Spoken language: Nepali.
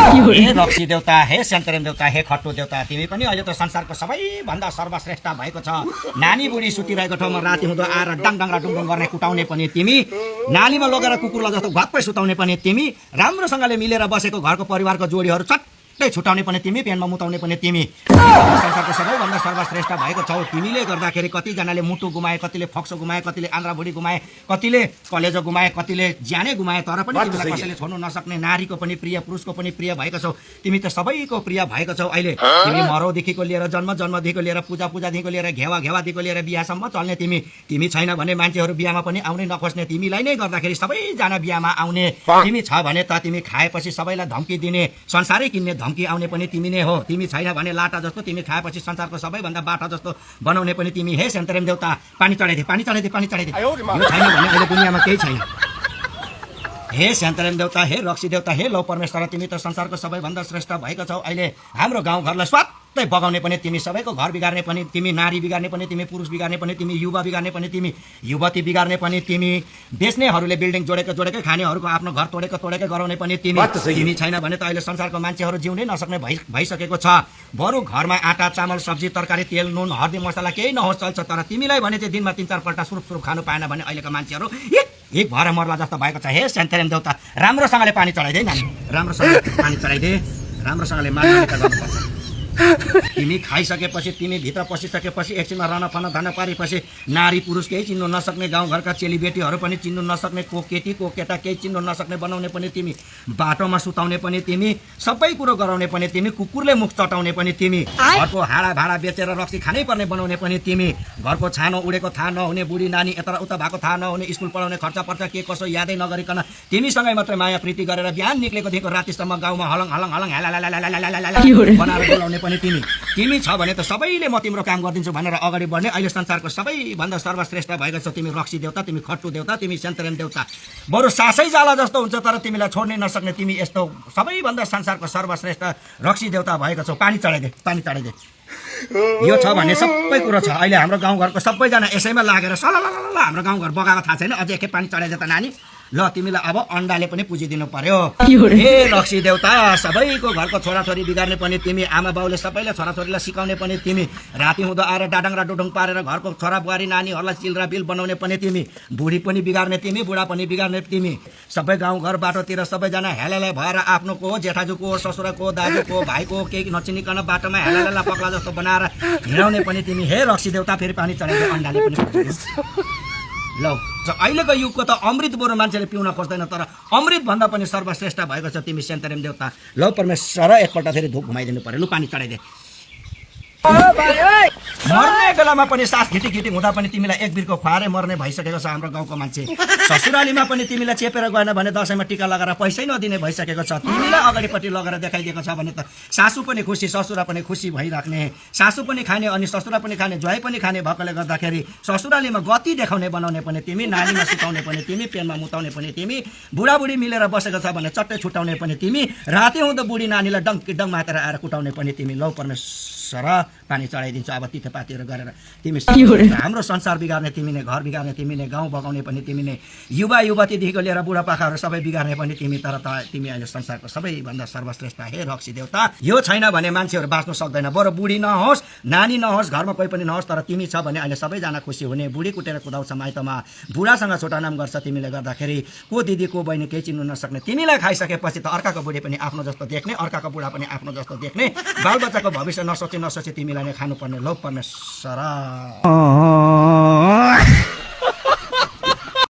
हे रक्सी देउता, हे सेन्तेरेम देउता, हे खट्टु देउता, तिमी पनि अहिले त संसारको सबैभन्दा सर्वश्रेष्ठ भएको छ। नानी बुढी सुतिरहेको ठाउँमा राति हुँदो आएर डाङडाङ र डुङडुङ गर्ने कुटाउने पनि तिमी, नालीमा लगेर कुकुरलाई जस्तो घप्पै सुताउने पनि तिमी, राम्रोसँगले मिलेर बसेको घरको परिवारको जोडीहरू चट्टै छुटाउने पनि तिमी, पेनमा मुताउने पनि तिमी। संसारको सबैभन्दा सर्वश्रेष्ठ भएको छौ। तिमीले गर्दाखेरि कतिजनाले मुटु गुमाए, कतिले फोक्सो गुमाए, कतिले आन्द्रा भुँडी गुमाए, कतिले कलेजो गुमाए, कतिले ज्यानै गुमाए, तर पनि तिमीलाई कसैले छोड्नु नसक्ने, नारीको पनि प्रिय, पुरुषको पनि प्रिय भएको छौ। तिमी त सबैको प्रिय भएको छौ। अहिले तिमी मरौदेखिको लिएर जन्मदेखिको लिएर पूजादेखिको लिएर घेवादेखिको लिएर बिहासम्म चल्ने तिमी। तिमी छैन भने मान्छेहरू बिहामा पनि आउनै नखोज्ने, तिमीलाई नै गर्दाखेरि सबैजना बिहामा आउने। तिमी छ भने त तिमी खाएपछि सबैलाई धम्की दिने, संसारै किन्ने धम्की आउने पनि तिमी नै हो। तिमी छैन भने लाटा जस्तो, तिमी खाएपछि संसारको सबैभन्दा बाटा जस्तो बनाउने पनि तिमी। हे सेन्तेरेम देउता, पानी चढाइदे, पानी चढाइदे, पानी चढाइदे। यो छैन भने अहिले दुनियाँमा केही छैन। हे सेन्तेरेम देउता, हे रक्सी देउता, हे लौ परमेश्वर, तिमी त संसारको सबैभन्दा श्रेष्ठ भएको छौ। अहिले हाम्रो गाउँघरलाई स्वात्तै बगाउने पनि तिमी, सबैको घर बिगार्ने पनि तिमी, नारी बिगार्ने पनि तिमी, पुरुष बिगार्ने पनि तिमी, युवा बिगार्ने पनि तिमी, युवती बिगार्ने पनि तिमी, बेच्नेहरूले बिल्डिङ जोडेकै खानेहरूको आफ्नो घर तोडेकै गराउने पनि तिमी। तिमी छैन भने त अहिले संसारको मान्छेहरू जिउनै नसक्ने भइसकेको छ। बरु घरमा आटा चामल सब्जी तरकारी तेल नुन हर्दी मसला केही नहोस् चल्छ, तर तिमीलाई भने चाहिँ दिनमा 3-4 पल्ट सुरुप खानु पाएन भने अहिलेका मान्छेहरू एक भएर मर्ला जस्तो भएको छ। हे सेन्तेरेम देउता, राम्रोसँगले पानी चढाइदे नानी, राम्रोसँगले पानी चढाइदे, राम्रोसँगले मार्ने गर्नुपर्छ। तिमी खाइसकेपछि, तिमी भित्र पसिसकेपछि, एकछिनमा रनफन धन पारेपछि नारी पुरुष केही चिन्नु नसक्ने, गाउँघरका चेलीबेटीहरू पनि चिन्नु नसक्ने, को केटी को केटा केही चिन्नु नसक्ने बनाउने पनि तिमी, बाटोमा सुताउने पनि तिमी, सबै कुरो गराउने पनि तिमी, कुकुरले मुख चटाउने पनि तिमी, घरको हाँडा भाँडा बेचेर रक्सी खानै पर्ने बनाउने पनि तिमी, घरको छानो उडेको थाहा नहुने, बुढी नानी यताउता भएको थाहा नहुने, स्कुल पढाउने खर्च पर्छ के कसो यादै नगरिकन तिमीसँगै मात्रै माया प्रीति गरेर बिहान निक्लेकोदेखिको रातिसम्म गाउँमा हलङ हलङ हलङ बनाएर बोलाउने पनि तिमी। तिमी छ भने त सबैले म तिम्रो काम गरिदिन्छु भनेर अगाडि बढ्ने। अहिले संसारको सबैभन्दा सर्वश्रेष्ठ भएको छ तिमी, रक्सी देउता, तिमी खट्टु देउता, तिमी सेन्तेरेम देउता। बरु सासै जाला जस्तो हुन्छ तर तिमीलाई छोड्नै नसक्ने तिमी, यस्तो सबैभन्दा संसारको सर्वश्रेष्ठ रक्सी देउता भएको छौ। पानी चढाइदे, पानी चढाइदे। यो छ भने सबै कुरो छ। अहिले हाम्रो गाउँघरको सबैजना यसैमा लागेर सललल हाम्रो गाउँघर बगाएको थाहा छैन, अझै एकखेप पानी चढाइदे त नानी। ल तिमीलाई अब अन्डाले पनि पुजिदिनु पर्यो। हे रक्सी देउता, सबैको घरको छोराछोरी बिगार्ने पनि तिमी, आमा बाउले सबैले छोराछोरीलाई सिकाउने पनि तिमी, राति हुँदो आएर डाडङ र डुडुङ पारेर घरको छोरा बुहारी नानीहरूलाई चिल्रा बिल बनाउने पनि तिमी, बुढी पनि बिगार्ने तिमी, बुढा पनि बिगार्ने तिमी। सबै गाउँघर बाटोतिर सबैजना हेलालाई भएर आफ्नोको ससुराको दाजुको भाइको केही नचिनिकन बाटोमा हेलाला पक्ला जस्तो बनाएर हिँडाउने पनि तिमी। हे रक्सी देउता, फेरि पानी चढाइदियो, अन्डाले पनि ल। अहिलेको युगको त अमृत बरु मान्छेले पिउन खोज्दैन, तर अमृत भन्दा पनि सर्वश्रेष्ठ भएको छ तिमी सेन्तेरेम देउता। ल परमेश्वर, एकपल्ट फेरि धुप घुमाइदिनु पर्यो। लु पानी चढाइदे। मर्ने बेलामा पनि सास घिटी हुँदा पनि तिमीलाई एक बिर्को खुवाएरै मर्ने भइसकेको छ हाम्रो गाउँको मान्छे। ससुरालीमा पनि तिमीलाई चेपेर गएन भने दसैँमा टिका लगाएर पैसै नदिने भइसकेको छ। तिमीलाई अगाडिपट्टि लगेर देखाइदिएको छ भने त सासू पनि खुसी, ससुरा पनि खुसी भइराख्ने, सासू पनि खाने अनि ससुरा पनि खाने, ज्वाइँ पनि खाने भएकोले गर्दाखेरि ससुरालीमा गति देखाउने बनाउने पनि तिमी, नानीमा सुताउने पनि तिमी, पेनमा मुताउने पनि तिमी, बुढाबुढी मिलेर बसेको छ भने चट्टै छुटाउने पनि तिमी, राति हुँदो बुढी नानीलाई डङ मातेर आएर कुटाउने पनि तिमी। लौ परमेश्वर, पानी चढाइदिन्छु अब तितेपातीहरू गरेर। तिमी हाम्रो संसार बिगार्ने तिमी नै, घर बिगार्ने तिमी नै, गाउँ बगाउने पनि तिमी नै, युवा युवतीदेखिको लिएर बुढापाकाहरू सबै बिगार्ने पनि तिमी। तर तिमी अहिले संसारको सबैभन्दा सर्वश्रेष्ठ। हे रक्सी देउता, यो छैन भने मान्छेहरू बाँच्नु सक्दैन। बरु बुढी नहोस्, नानी नहोस्, घरमा कोही पनि नहोस्, तर तिमी छ भने अहिले सबैजना खुसी हुने। बुढी कुटेर कुदाउँछ माइतमा, बुढासँग छोटानाम गर्छ तिमीले गर्दाखेरि, को दिदी को बहिनी केही चिन्नु नसक्ने। तिमीलाई खाइसकेपछि त अर्काको बुढी पनि आफ्नो जस्तो देख्ने, अर्काको बुढा पनि आफ्नो जस्तो देख्ने, बालबच्चाको भविष्य नसोची तिमीलाई नै खानुपर्ने। लौ परमेश्वर।